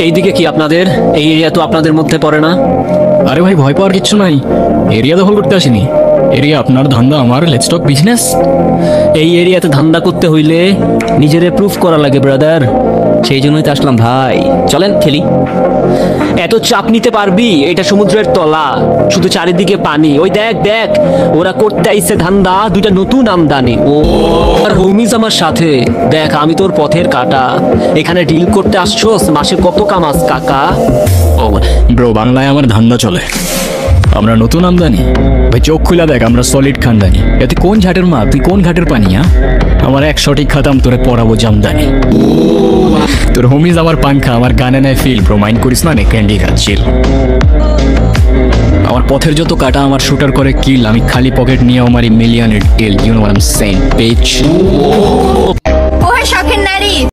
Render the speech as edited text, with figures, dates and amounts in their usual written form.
এইদিকে কি আপনাদের? এই এরিয়া তো আপনাদের মধ্যে পড়ে না। আরে ভাই, ভয় পাওয়ার কিচ্ছু নাই। এরিয়া দখল করতে আসিনি। এরিয়া আপনার, ধান্দা আমার। Let's talk business. এই এরিয়াতে ধান্দা করতে হইলে নিজেরে প্রুফ করা লাগে ব্রাদার, সেই জন্যই তো আসলাম ভাই। চলেন খেলি। এত চাপ নিতে পারবি? এটা সমুদ্রের তলা, শুধু চারিদিকে পানি। ওই দেখ দেখ, ওরা করতে আইছে ধান্দা, দুইটা নতুন আমদানি। ও আর হোমিজ আমার সাথে। দেখ আমি তোর পথের কাটা, এখানে ডিল করতে আসছোস, মাসে কত কামাস কাকা? ও ব্রো, বাংলায় আমার ধান্দা চলে। আমরা নতুন আমদানি। ভাই চোখ খুলে দেখ, আমরা সলিড খানদানি। এতে কোন ঘাটের মা, তুই কোন ঘাটের পানি? আমার এক সঠিক খাতাম তোরে পড়াবো জামদানি। তোর হোমিজ আমার পাংখা, আমার গানে নেয় ফিল। ব্রো মাইন্ড করিস না, নে ক্যান্ডি খাচ্ছিল। আমার পথের যত কাটা আমার শুটার করে কিল। আমি খালি পকেট নিয়ে আমার মিলিয়নের deal. You know I am saying, page.